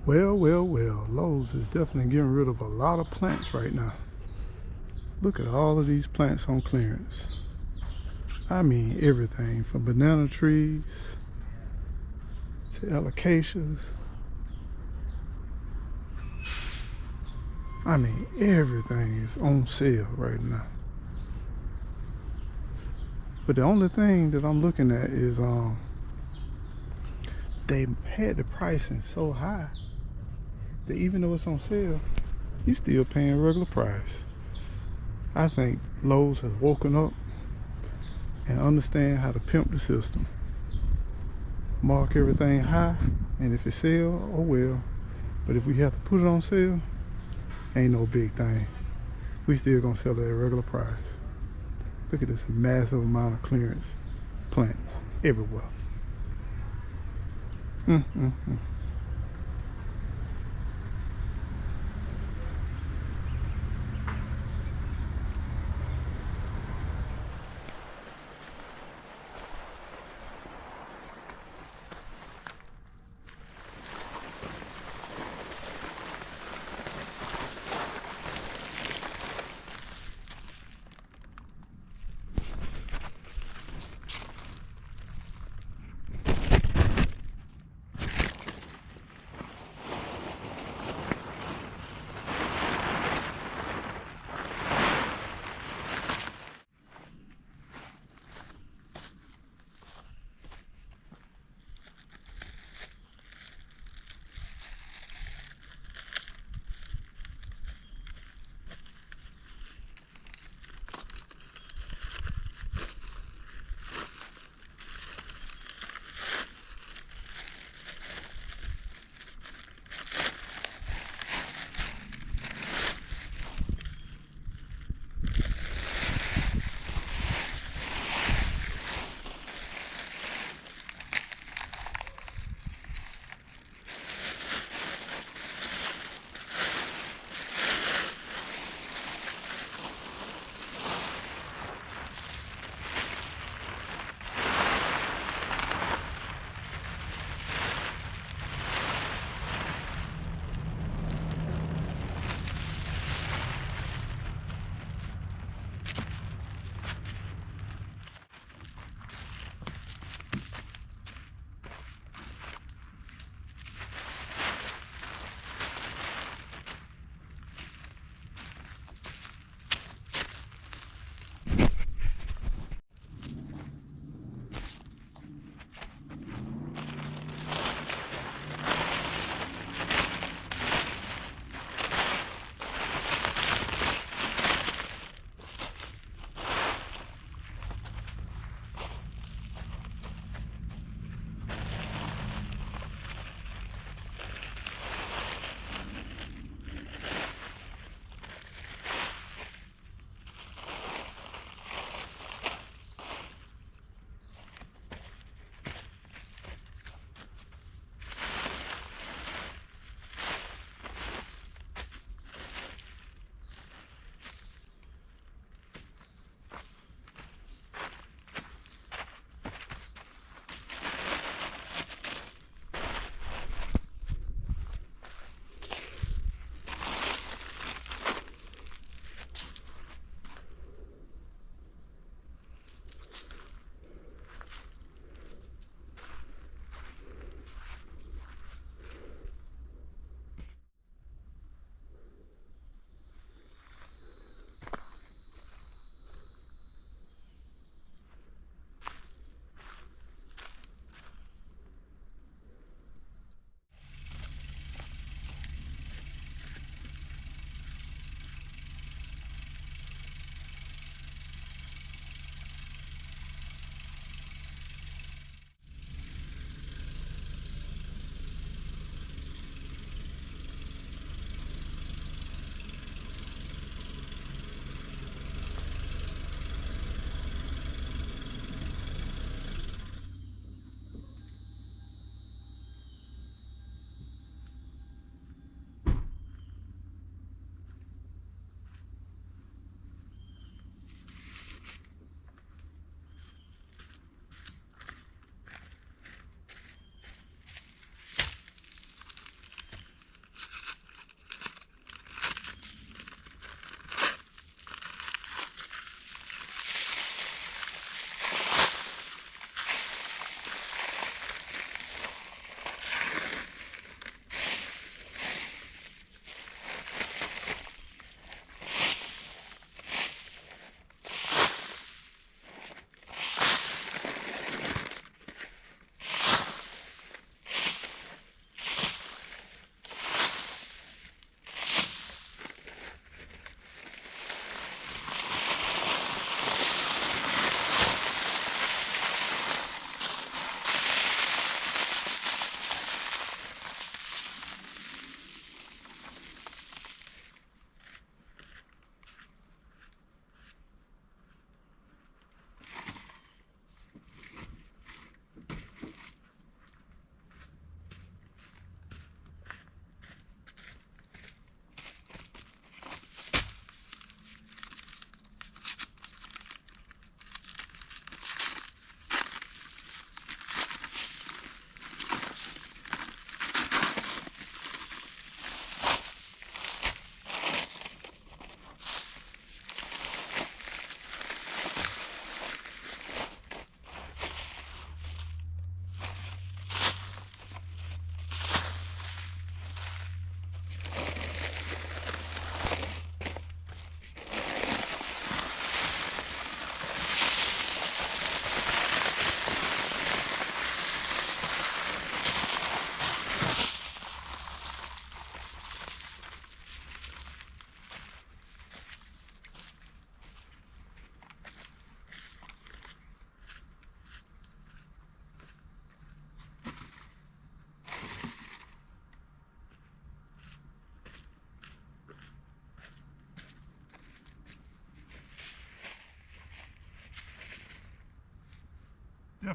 Well, Lowe's is definitely getting rid of a lot of plants right now. Look at all of these plants on clearance. I mean everything from banana trees to alocasias. I mean everything is on sale right now. But the only thing that I'm looking at is they had the pricing so high that even though it's on sale, you still paying regular price. I think Lowe's has woken up and understand how to pimp the system. Mark everything high, and if it sell, oh well. But if we have to put it on sale, ain't no big thing. We still gonna sell it at regular price. Look at this massive amount of clearance plants everywhere. Mm-mm-mm.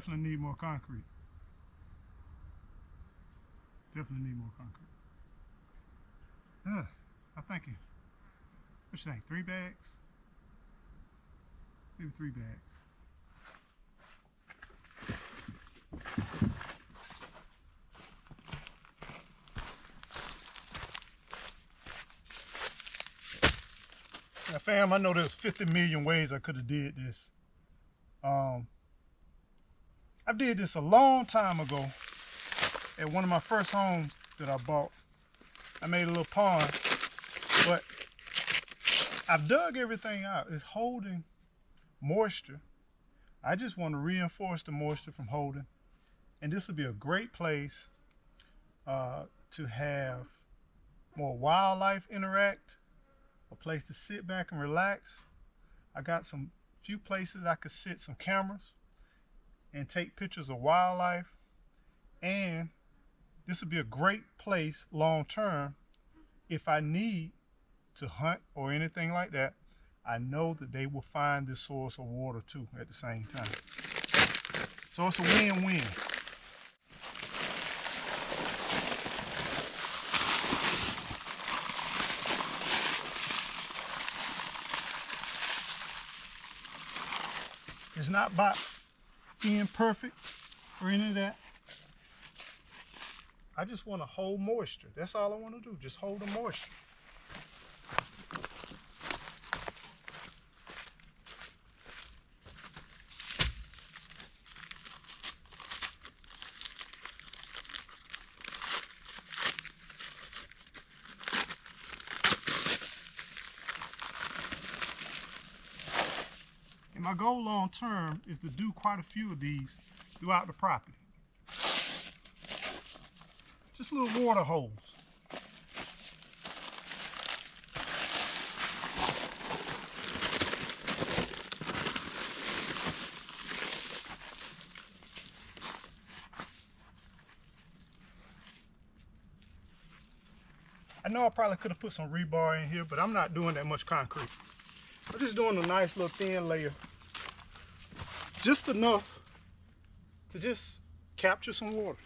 definitely need more concrete. Definitely need more concrete. I think it, what you think, 3 bags? Maybe 3 bags. Now fam, I know there's 50 million ways I could have did this. I did this a long time ago at one of my first homes that I bought. I made a little pond, but I've dug everything out. It's holding moisture. I just want to reinforce the moisture from holding. And this would be a great place to have more wildlife interact, a place to sit back and relax. I got some few places I could sit some cameras and take pictures of wildlife. And this would be a great place long term if I need to hunt or anything like that. I know that they will find this source of water too at the same time. So it's a win-win. It's not about being perfect or any of that. I just want to hold moisture. That's all I want to do, just hold the moisture. And my goal long term is to do quite a few of these throughout the property. Just little water holes. I know I probably could have put some rebar in here, but I'm not doing that much concrete. I'm just doing a nice little thin layer. Just enough to just capture some water.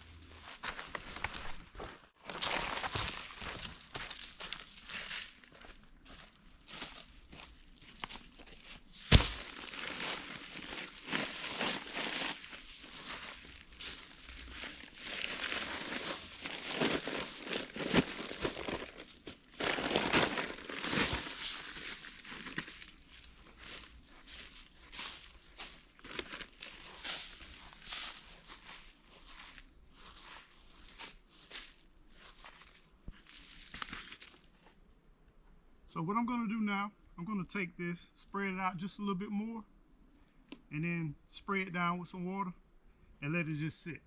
So what I'm going to do now, I'm going to take this, spread it out just a little bit more, and then spray it down with some water and let it just sit.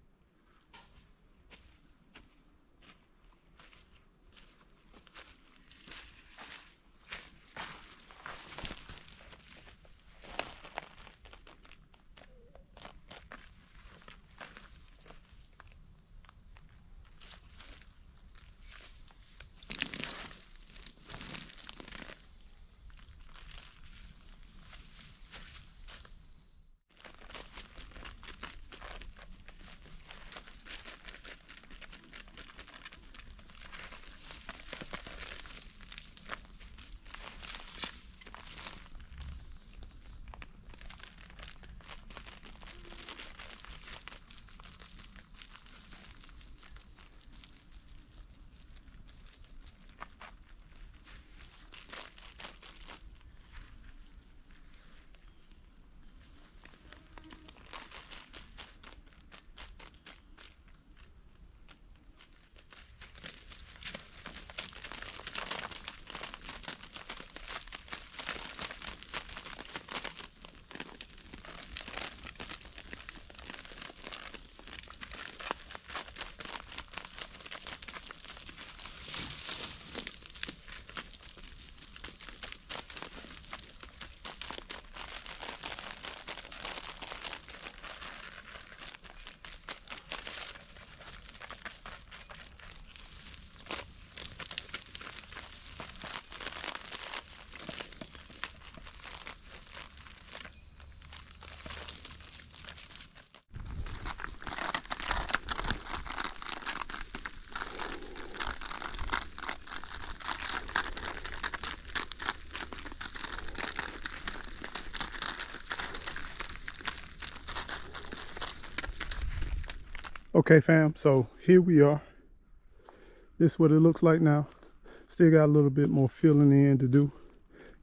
Okay, fam, so here we are. This is what it looks like now. Still got a little bit more filling in to do.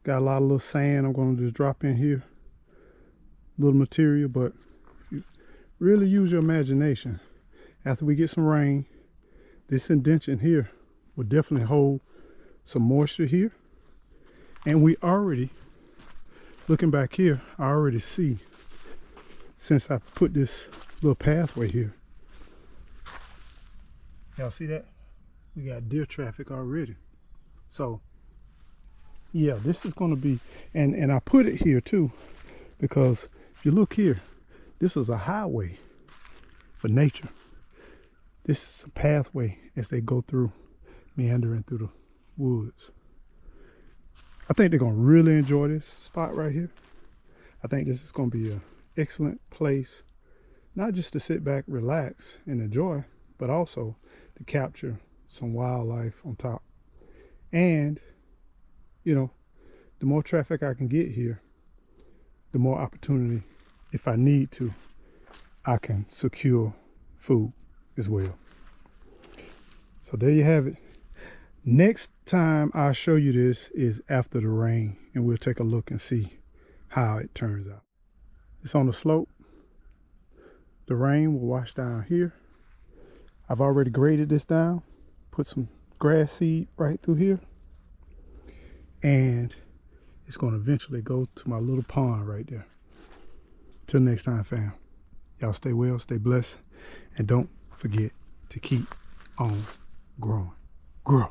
Got a lot of little sand I'm going to just drop in here. Little material, but if you really use your imagination, after we get some rain, this indention here will definitely hold some moisture here. And we already, looking back here, I already see, since I put this little pathway here, y'all see that? We got deer traffic already. So yeah, this is going to be, and I put it here too, because if you look here, this is a highway for nature. This is a pathway as they go through, meandering through the woods. I think they're going to really enjoy this spot right here. I think this is going to be an excellent place, not just to sit back, relax, and enjoy, but also to capture some wildlife on top. And, you know, the more traffic I can get here, the more opportunity, if I need to, I can secure food as well. So there you have it. Next time I'll show you this is after the rain, and we'll take a look and see how it turns out. It's on the slope. The rain will wash down here. I've already graded this down, put some grass seed right through here, and it's going to eventually go to my little pond right there. Till next time, fam. Y'all stay well, stay blessed, and don't forget to keep on growing. Grow.